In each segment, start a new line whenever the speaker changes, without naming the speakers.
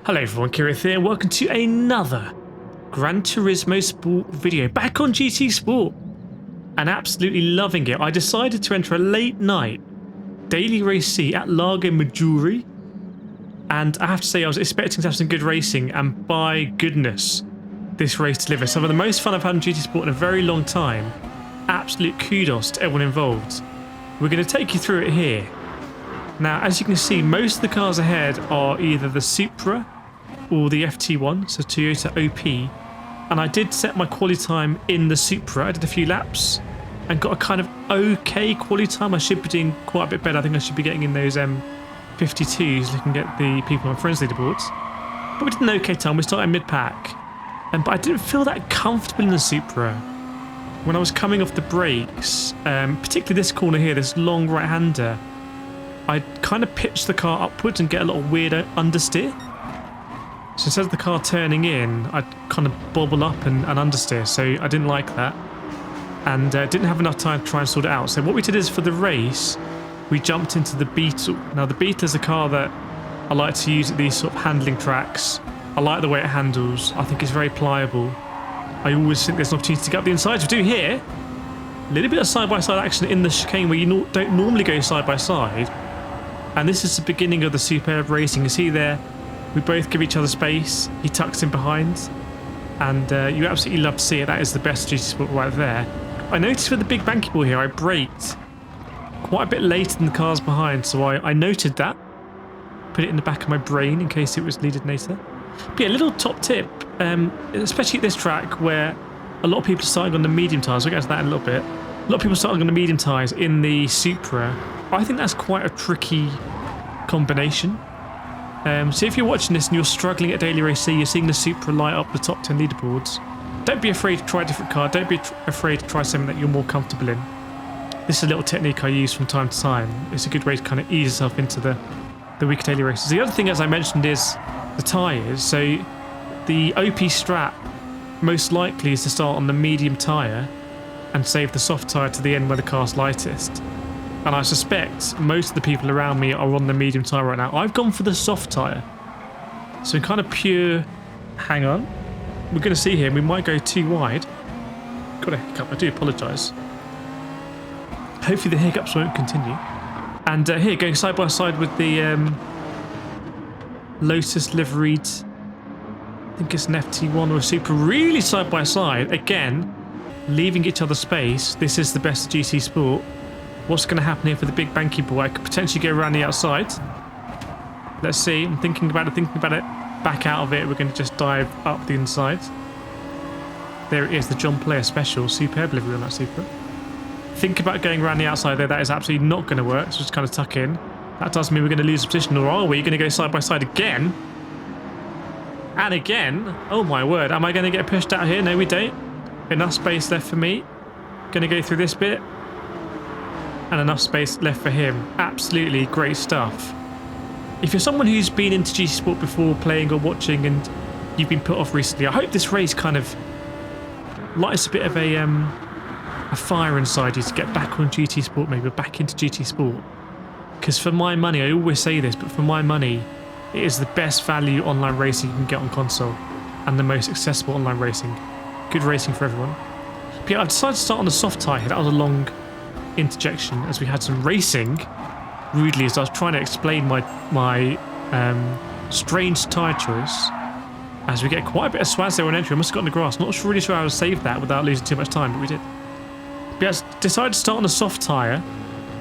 Hello everyone, Kireth here, and welcome to another Gran Turismo Sport video back on GT Sport, and absolutely loving it. I decided to enter a late night daily race at Lago Maggiore, and I have to say I was expecting to have some good racing, and by goodness, this race delivered. Some of the most fun I've had in GT Sport in a very long time. Absolute kudos to everyone involved. We're going to take you through it here. Now, as you can see, most of the cars ahead are either the Supra or the FT1, so Toyota OP. And I did set my quality time in the Supra. I did a few laps and got a kind of okay quality time. I should be doing quite a bit better. I think I should be getting in those 52s, looking at the people on my friends' leaderboards. But we did an okay time. We started mid-pack. But I didn't feel that comfortable in the Supra. When I was coming off the brakes, particularly this corner here, this long right-hander, I kind of pitch the car upwards and get a lot of weird understeer. So instead of the car turning in, I'd kind of bobble up and understeer, so I didn't like that. And didn't have enough time to try and sort it out. So what we did is, for the race, we jumped into the Beetle. Now the Beetle is a car that I like to use at these sort of handling tracks. I like the way it handles. I think it's very pliable. I always think there's an opportunity to get up the insides. We do here. A little bit of side-by-side action in the chicane where you don't normally go side-by-side. And this is the beginning of the superb racing. You see there, we both give each other space. He tucks in behind. And you absolutely love to see it. That is the best GT Sport right there. I noticed with the big banky ball here, I braked quite a bit later than the cars behind. So I noted that. Put it in the back of my brain in case it was needed later. But yeah, a little top tip, especially at this track where a lot of people are starting on the medium tyres. We'll get to that in a little bit. A lot of people are starting on the medium tyres in the Supra. I think that's quite a tricky combination. So if you're watching this and you're struggling at Daily Race C, you're seeing the Supra light up the top 10 leaderboards, don't be afraid to try a different car. Don't be afraid to try something that you're more comfortable in. This is a little technique I use from time to time. It's a good way to kind of ease yourself into the weaker daily races. The other thing, as I mentioned, is the tyres. So the OP strap most likely is to start on the medium tyre and save the soft tyre to the end where the car's lightest. And I suspect most of the people around me are on the medium tyre right now. I've gone for the soft tyre. So kind of pure... Hang on. We're going to see here. We might go too wide. Got a hiccup. I do apologise. Hopefully the hiccups won't continue. And here, going side by side with the Lotus liveried... I think it's an FT1 or a Supra. Really side by side. Again, leaving each other space. This is the best of GT Sport. What's going to happen here for the big banky ball? I could potentially go around the outside. Let's see. I'm thinking about it. Back out of it. We're going to just dive up the inside. There it is, the John Player Special. Superb livery on that Supra. Think about going around the outside there. That is absolutely not going to work. So just kind of tuck in. That does mean we're going to lose position. Or are we going to go side by side again? And again. Oh my word. Am I going to get pushed out here? No, we don't. Enough space left for me. Going to go through this bit. And enough space left for him. Absolutely great stuff. If you're someone who's been into GT Sport before, playing or watching, and you've been put off recently, I hope this race kind of lights a bit of a fire inside you to get back on GT Sport, maybe back into GT Sport. Because for my money, I always say this, but for my money, it is the best value online racing you can get on console, and the most accessible online racing. Good racing for everyone. But yeah, I've decided to start on the soft tyre here. That was a long interjection as we had some racing, rudely, as I was trying to explain my strange tyre choice, as we get quite a bit of swaz there on entry. I must have got in the grass. Not really sure how to save that without losing too much time, but we did. But yeah, I decided to start on a soft tyre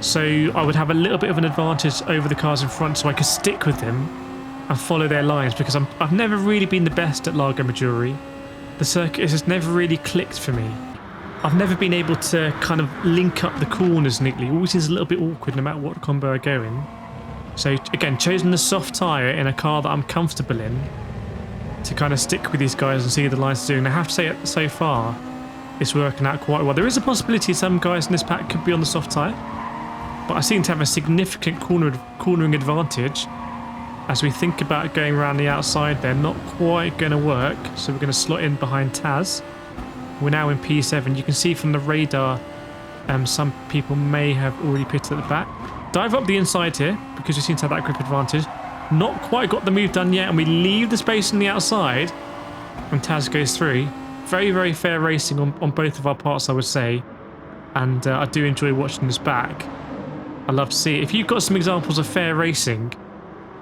so I would have a little bit of an advantage over the cars in front, so I could stick with them and follow their lines, because I've never really been the best at Lago Maggiore. The circuit has just never really clicked for me. I've never been able to kind of link up the corners neatly. It always is a little bit awkward no matter what combo I go in. So again, chosen the soft tyre in a car that I'm comfortable in to kind of stick with these guys and see the lines they're doing. I have to say, so far, it's working out quite well. There is a possibility some guys in this pack could be on the soft tyre, but I seem to have a significant cornering advantage. As we think about going around the outside, they're not quite going to work, so we're going to slot in behind Taz. We're now in P7. You can see from the radar some people may have already pitted at the back. Dive up the inside here because we seem to have that grip advantage. Not quite got the move done yet, and we leave the space on the outside, and Taz goes through. Very, very fair racing on both of our parts, I would say. And I do enjoy watching this back. I love to see it. If you've got some examples of fair racing,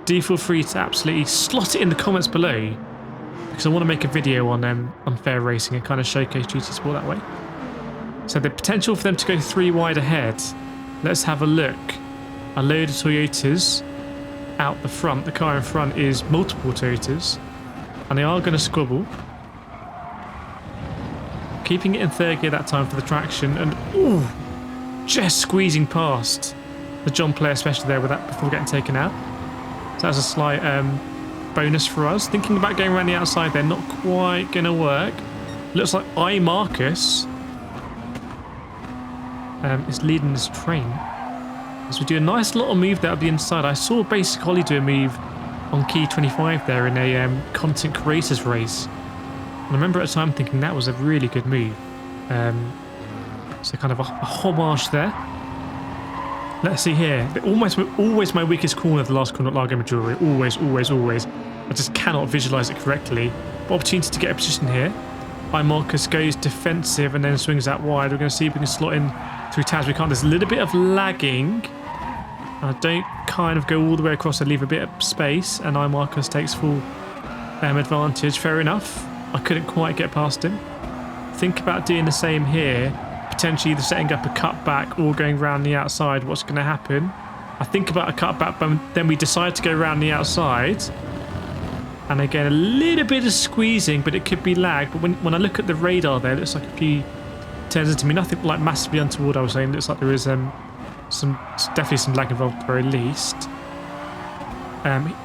do feel free to absolutely slot it in the comments below, because I want to make a video on fair racing and kind of showcase GT Sport that way. So the potential for them to go 3 wide ahead. Let's have a look. A load of Toyotas out the front. The car in front is multiple Toyotas, and they are going to squabble. Keeping it in third gear that time for the traction, and ooh, just squeezing past the John player, especially there with that before getting taken out. So that's a slight bonus for us. Thinking about going around the outside there, not quite going to work. Looks like Marcus is leading this train. As we do a nice little move there up the inside. I saw Basic Holly do a move on Key 25 there in a content creators race. And I remember at the time thinking that was a really good move. So kind of a homage there. Let's see here. Always my weakest corner, the last corner at Lago Maggiore. Always, always, always. I just cannot visualise it correctly. But opportunity to get a position here. Marcus goes defensive and then swings out wide. We're going to see if we can slot in through Taz. We can't. There's a little bit of lagging. I don't kind of go all the way across and leave a bit of space. And Marcus takes full advantage. Fair enough. I couldn't quite get past him. Think about doing the same here. Potentially either setting up a cutback or going round the outside. What's going to happen? I think about a cutback, but then we decide to go round the outside. And again, a little bit of squeezing, but it could be lag. But when I look at the radar there, it looks like a few turns into me. Nothing like massively untoward, I was saying. It looks like there is definitely some lag involved at the very least.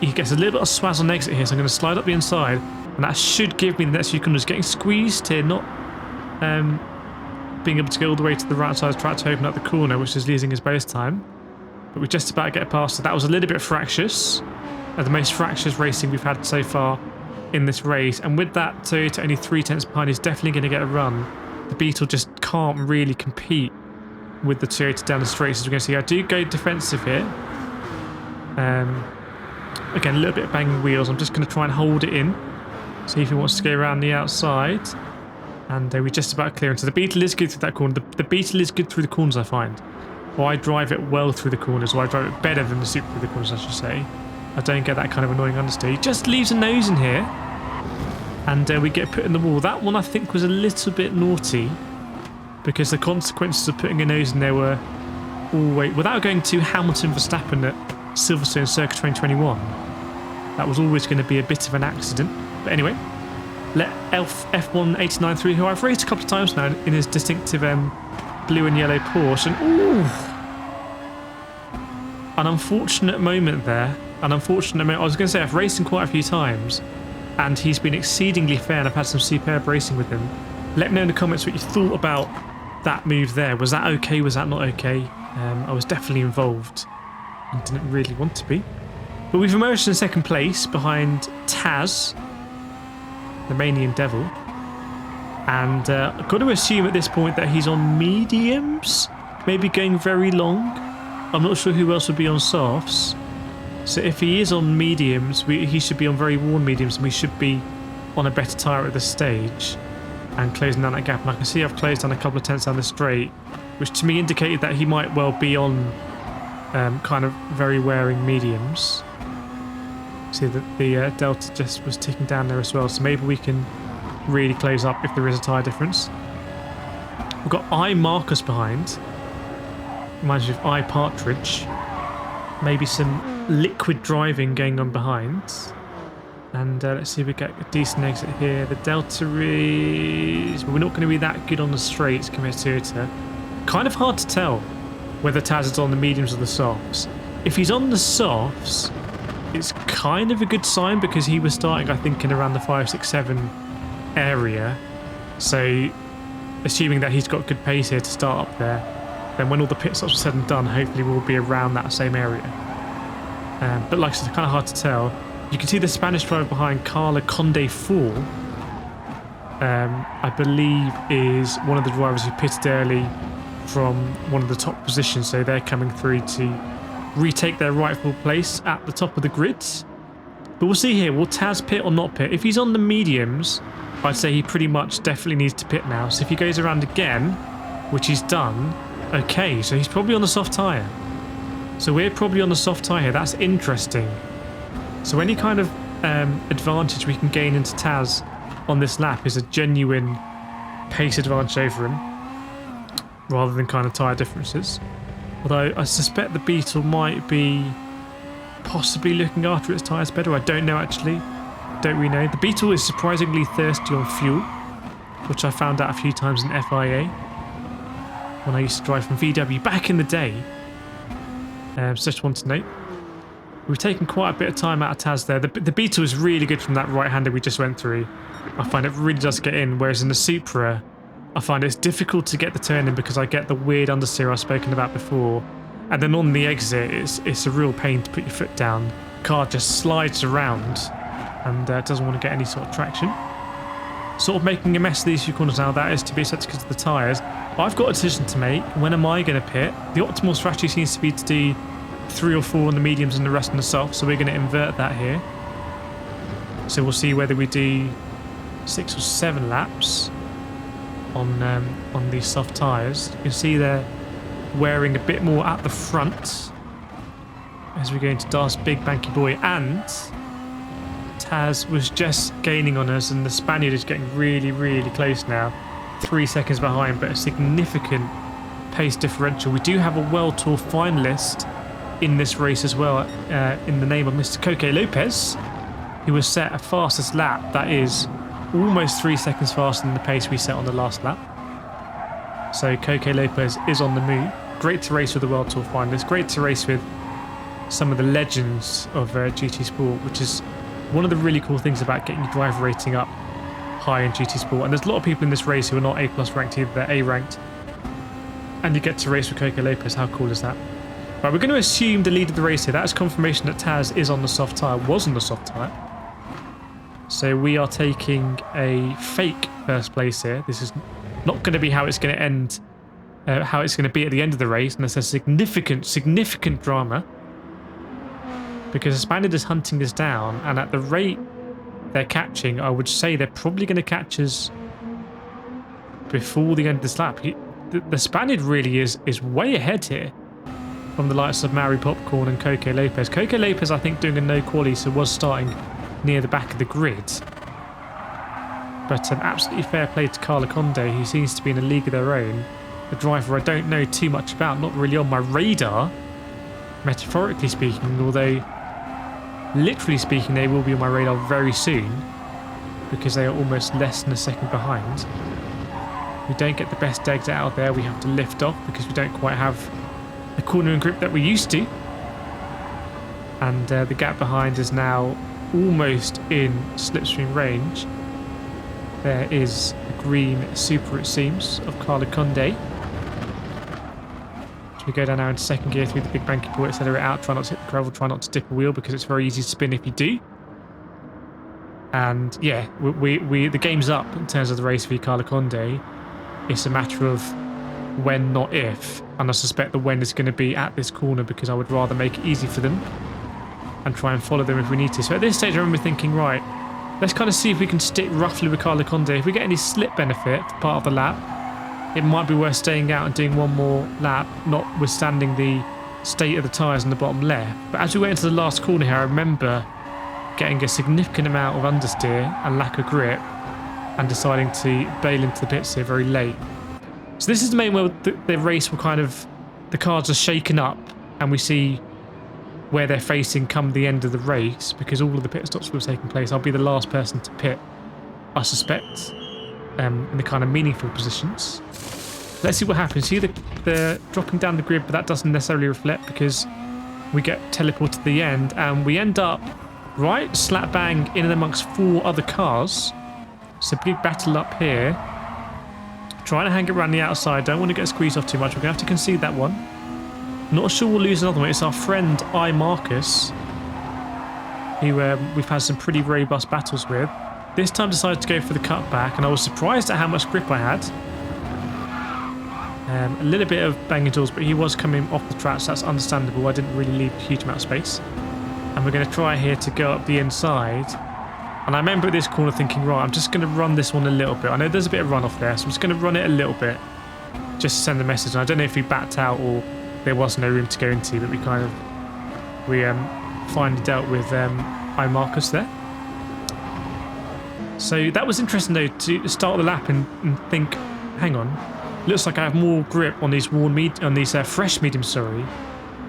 He gets a little bit of swaz on exit here, so I'm going to slide up the inside. And that should give me the next few corners. Getting squeezed here, not being able to go all the way to the right side of the track to open up the corner, which is losing his base time. But we're just about to get past it. That was a little bit fractious. The most fractious racing we've had so far in this race. And with that Toyota only 3 tenths behind, he's definitely going to get a run. The Beetle just can't really compete with the Toyota down the straights, as we're going to see. I do go defensive here. Again, a little bit of banging wheels. I'm just going to try and hold it in. See if he wants to go around the outside. And we're just about clearing. So the Beetle is good through that corner. The Beetle is good through the corners, I find. Or I drive it well through the corners. Or I drive it better than the Super through the corners, I should say. I don't get that kind of annoying understeer. He just leaves a nose in here. And we get put in the wall. That one, I think, was a little bit naughty. Because the consequences of putting a nose in there were always... Without going to Hamilton Verstappen at Silverstone Circuit 2021, that was always going to be a bit of an accident. But anyway, let F189 through, who I've raced a couple of times now in his distinctive blue and yellow Porsche. And ooh, an unfortunate moment there. An unfortunate moment. I was going to say I've raced him quite a few times, and he's been exceedingly fair, and I've had some superb racing with him. Let me know in the comments what you thought about that move there. Was that okay? Was that not okay? I was definitely involved and didn't really want to be. But we've emerged in second place behind Taz, the Manian Devil. And I've got to assume at this point that he's on mediums, maybe going very long. I'm not sure who else would be on softs. So if he is on mediums, he should be on very worn mediums, and we should be on a better tyre at this stage and closing down that gap. And I can see I've closed down a couple of tenths down the straight, which to me indicated that he might well be on kind of very wearing mediums. See that the Delta just was ticking down there as well, so maybe we can really close up if there is a tyre difference. We've got Marcus behind. Reminds me of Partridge. Maybe some liquid driving going on behind. And let's see if we get a decent exit here. The Delta is... We're not going to be that good on the straights compared to Toyota. Kind of hard to tell whether Taz is on the mediums or the softs. If he's on the softs, it's kind of a good sign, because he was starting, I think, in around the 5, 6, 7 area. So assuming that he's got good pace here to start up there, then when all the pit stops are said and done, hopefully we'll be around that same area. But like I said, it's kind of hard to tell. You can see the Spanish driver behind, Carla Conde 4, I believe is one of the drivers who pitted early from one of the top positions, so they're coming through to retake their rightful place at the top of the grids. But we'll see here, will Taz pit or not pit? If he's on the mediums, I'd say he pretty much definitely needs to pit now. So if he goes around again, which he's done, okay, so he's probably on the soft tyre. So we're probably on the soft tyre here. That's interesting. So any kind of advantage we can gain into Taz on this lap is a genuine pace advantage over him, rather than kind of tyre differences. Although I suspect the Beetle might be possibly looking after its tyres better. I don't know actually. Don't really know. The Beetle is surprisingly thirsty on fuel, which I found out a few times in FIA when I used to drive from VW back in the day. So just want to note. We've taken quite a bit of time out of Taz there. The Beetle is really good from that right-hander we just went through. I find it really does get in, whereas in the Supra, I find it's difficult to get the turn in because I get the weird understeer I've spoken about before. And then on the exit, it's a real pain to put your foot down. The car just slides around and doesn't want to get any sort of traction. Sort of making a mess of these few corners now. That is to be accepted because of the tyres. I've got a decision to make. When am I going to pit? The optimal strategy seems to be to do 3 or 4 on the mediums and the rest on the soft. So we're going to invert that here. So we'll see whether we do 6 or 7 laps on these soft tyres. You can see they're wearing a bit more at the front as we go into Dar's big banky boy, and Taz was just gaining on us, and the Spaniard is getting really, really close now. 3 seconds behind, but a significant pace differential. We do have a World Tour finalist in this race as well, in the name of Mr. Coque Lopez, who was set a fastest lap. That is almost 3 seconds faster than the pace we set on the last lap. So Coque Lopez is on the move. Great to race with the World Tour finalists. Great to race with some of the legends of GT Sport, which is one of the really cool things about getting your driver rating up high in GT Sport. And there's a lot of people in this race who are not A+ ranked either, they're A ranked. And you get to race with Coque Lopez. How cool is that? Right, we're going to assume the lead of the race here. That is confirmation that Taz is on the soft tyre, was on the soft tyre. So we are taking a fake first place here. This is not going to be how it's going to end, how it's going to be at the end of the race, and there's a significant drama. Because the Spaniard is hunting us down, and at the rate they're catching, I would say they're probably going to catch us before the end of this lap. The Spaniard really is way ahead here from the likes of Mauri Popcorn and Coque Lopez. Coque Lopez, I think, doing a no quali, so was starting near the back of the grid. But absolutely fair play to Carla Conde, who seems to be in a league of their own. A driver I don't know too much about, not really on my radar, metaphorically speaking, although literally speaking they will be on my radar very soon because they are almost less than a second behind. We don't get the best exit out there. We have to lift off because we don't quite have the cornering grip that we used to. And the gap behind is now almost in slipstream range. There is a green Super, it seems, of Carla Conde. So we go down now into second gear through the big banky boy, accelerate out, try not to hit the gravel, try not to dip a wheel because it's very easy to spin if you do. And yeah, the game's up in terms of the race for Carla Conde. It's a matter of when, not if. And I suspect the when is going to be at this corner because I would rather make it easy for them and try and follow them if we need to. So at this stage I remember thinking, right, let's kind of see if we can stick roughly with Carla Conde. If we get any slip benefit for part of the lap, it might be worth staying out and doing one more lap, notwithstanding the state of the tyres in the bottom left. But as we went into the last corner here, I remember getting a significant amount of understeer and lack of grip and deciding to bail into the pits here very late. So this is the main where the race will kind of, the cars are shaken up and we see where they're facing come the end of the race because all of the pit stops will have taken place. I'll be the last person to pit, I suspect, in the kind of meaningful positions. Let's see what happens. See the dropping down the grid, but that doesn't necessarily reflect because we get teleported to the end and we end up right slap bang in and amongst 4 other cars. So big battle up here. Trying to hang it around the outside. Don't want to get squeezed off too much. We're going to have to concede that one. Not sure we'll lose another one. It's our friend I. Marcus, who we've had some pretty robust battles with. This time decided to go for the cutback, and I was surprised at how much grip I had. A little bit of banging doors, but he was coming off the track, so that's understandable. I didn't really leave a huge amount of space. And we're going to try here to go up the inside. And I remember at this corner thinking, right, I'm just going to run this one a little bit. I know there's a bit of runoff there, so I'm just going to run it a little bit. Just to send a message. And I don't know if we backed out or there was no room to go into, but we finally dealt with eye markers there. So that was interesting though, to start the lap and think, hang on, looks like I have more grip on these fresh mediums, sorry,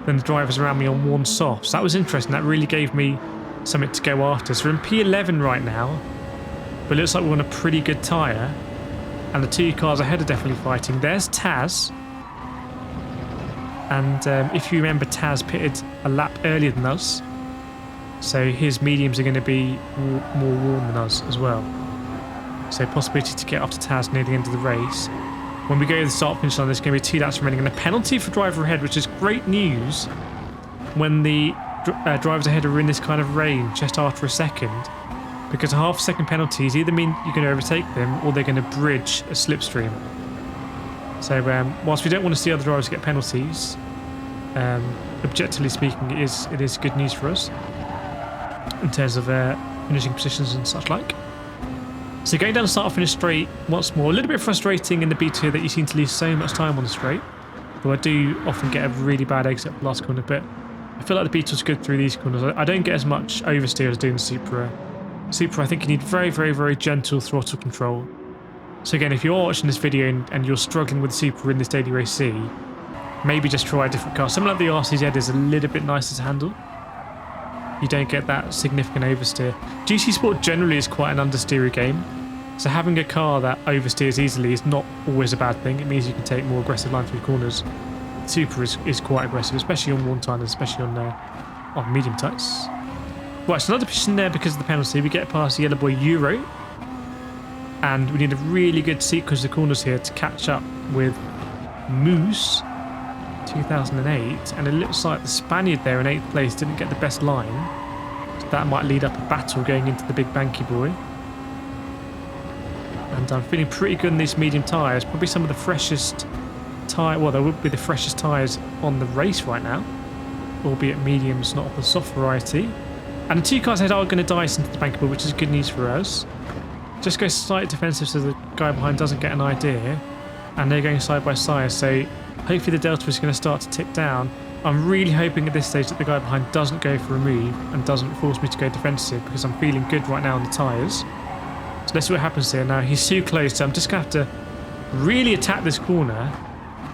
than the drivers around me on worn softs. That was interesting. That really gave me something to go after. So we're in P11 right now, but it looks like we're on a pretty good tyre. And the two cars ahead are definitely fighting. There's Taz. And if you remember, Taz pitted a lap earlier than us. So his mediums are going to be more worn than us as well. So possibility to get up to Taz near the end of the race. When we go to the start-finish line, there's going to be 2 laps remaining. And a penalty for driver ahead, which is great news when the drivers ahead are in this kind of rain just after a second. Because a half-second penalties either mean you're going to overtake them or they're going to bridge a slipstream. So whilst we don't want to see other drivers get penalties, objectively speaking, it is good news for us in terms of finishing positions and such like. So going down the start-finish straight once more, a little bit frustrating in the B2 that you seem to lose so much time on the straight. Though I do often get a really bad exit at the last corner, but I feel like the B2's good through these corners. I don't get as much oversteer as doing the Supra. Supra, I think you need very, very, very gentle throttle control. So again, if you're watching this video and you're struggling with the Supra in this Daily Race C, maybe just try a different car. Something like the RCZ is a little bit nicer to handle. You don't get that significant oversteer. GT Sport generally is quite an understeery game, so having a car that oversteers easily is not always a bad thing. It means you can take more aggressive line through corners. Supra is quite aggressive, especially on worn tyres, especially on medium tyres. Right, so another position there because of the penalty. We get past the yellow boy Euro, and we need a really good sequence of corners here to catch up with Moose 2008, and it looks like the Spaniard there in 8th place didn't get the best line, so that might lead up a battle going into the big banky boy. And I'm feeling pretty good in these medium tyres, probably some of the freshest well, they would be the freshest tyres on the race right now, albeit mediums, not the soft variety. And the 2 cars ahead are going to dice into the banky boy, which is good news for us. Just go slightly defensive so the guy behind doesn't get an idea, and they're going side by side, so hopefully the delta is going to start to tick down. I'm really hoping at this stage that the guy behind doesn't go for a move and doesn't force me to go defensive, because I'm feeling good right now on the tyres. So let's see what happens here. Now he's too close, so I'm just going to have to really attack this corner.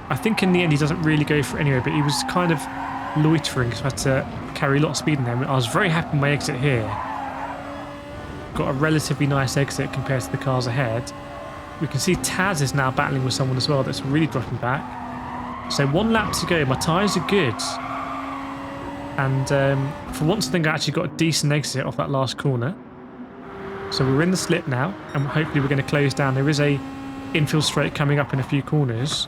I think in the end he doesn't really go for it anyway, but he was kind of loitering, so I had to carry a lot of speed in there. I was very happy with my exit here. Got a relatively nice exit compared to the cars ahead. We can see Taz is now battling with someone as well that's really dropping back. So 1 lap to go. My tyres are good. And for once I think I actually got a decent exit off that last corner. So we're in the slip now, and hopefully we're going to close down. There is a infield straight coming up in a few corners.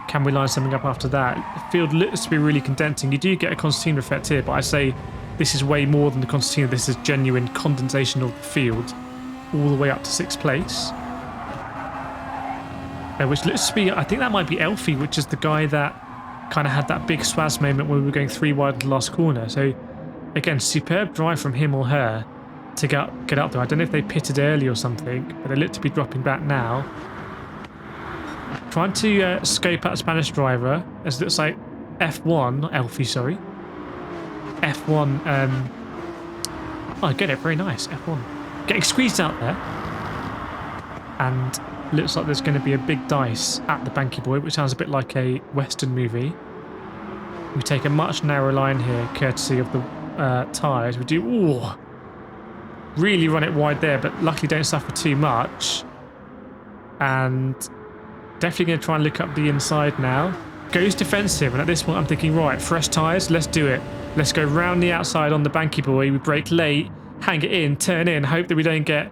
Can we line something up after that? The field looks to be really condensing. You do get a concertina effect here, but I say this is way more than the concertina. This is genuine condensation of the field all the way up to 6th place. Which looks to be, I think that might be Elfie, which is the guy that kind of had that big swaz moment when we were going 3 wide in the last corner. So again, superb drive from him or her to get up there. I don't know if they pitted early or something, but they look to be dropping back now. Trying to scope out a Spanish driver, as it looks like F1, not Elfie, sorry. F1, oh, I get it, very nice, F1. Getting squeezed out there. And looks like there's going to be a big dice at the banky boy, which sounds a bit like a Western movie. We take a much narrower line here, courtesy of the tyres. We do, ooh, really run it wide there, but luckily don't suffer too much. And definitely going to try and look up the inside now. Goes defensive, and at this point I'm thinking, right, fresh tyres, let's do it. Let's go round the outside on the banky boy. We brake late, hang it in, turn in, hope that we don't get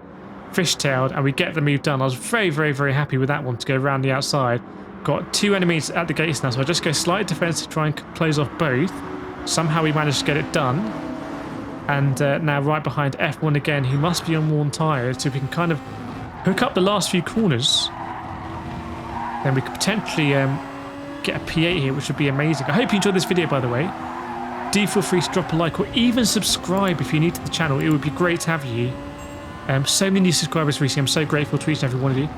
fishtailed, and we get the move done. I was very, very, very happy with that one to go around the outside. Got 2 enemies at the gates now, so I just go slightly defensive, try and close off both. Somehow we managed to get it done. And now right behind F1 again, who must be on worn tyres, so if we can kind of hook up the last few corners, then we could potentially get a P8 here, which would be amazing. I hope you enjoyed this video, by the way. Do feel free to drop a like or even subscribe if you're new to the channel. It would be great to have you. So many new subscribers recently. I'm so grateful to each and every one of you.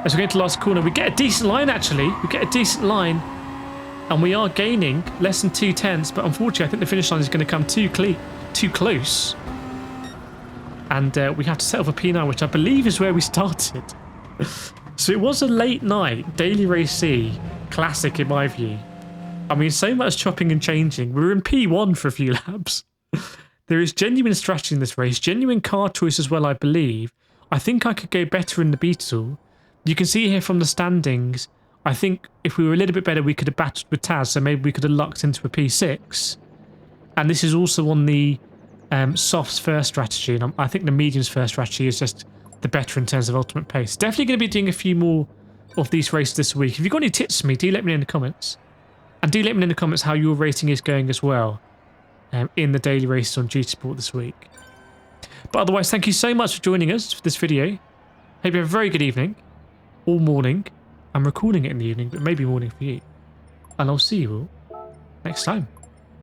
As we get to the last corner, we get a decent line, actually. We get a decent line. And we are gaining less than 2/10, but unfortunately, I think the finish line is going to come too close. And we have to settle for P9, which I believe is where we started. So it was a late night daily race C classic in my view. I mean, so much chopping and changing. We were in P1 for a few laps. There is genuine strategy in this race, genuine car choice as well, I believe. I think I could go better in the Beetle. You can see here from the standings, I think if we were a little bit better, we could have battled with Taz, so maybe we could have lucked into a P6. And this is also on the soft's first strategy, and I think the medium's first strategy is just the better in terms of ultimate pace. Definitely going to be doing a few more of these races this week. If you've got any tips for me, do let me know in the comments. And do let me know in the comments how your rating is going as well in the daily races on GT Sport this week. But otherwise, thank you so much for joining us for this video. Hope you have a very good evening, or morning. I'm recording it in the evening, but maybe morning for you. And I'll see you all next time.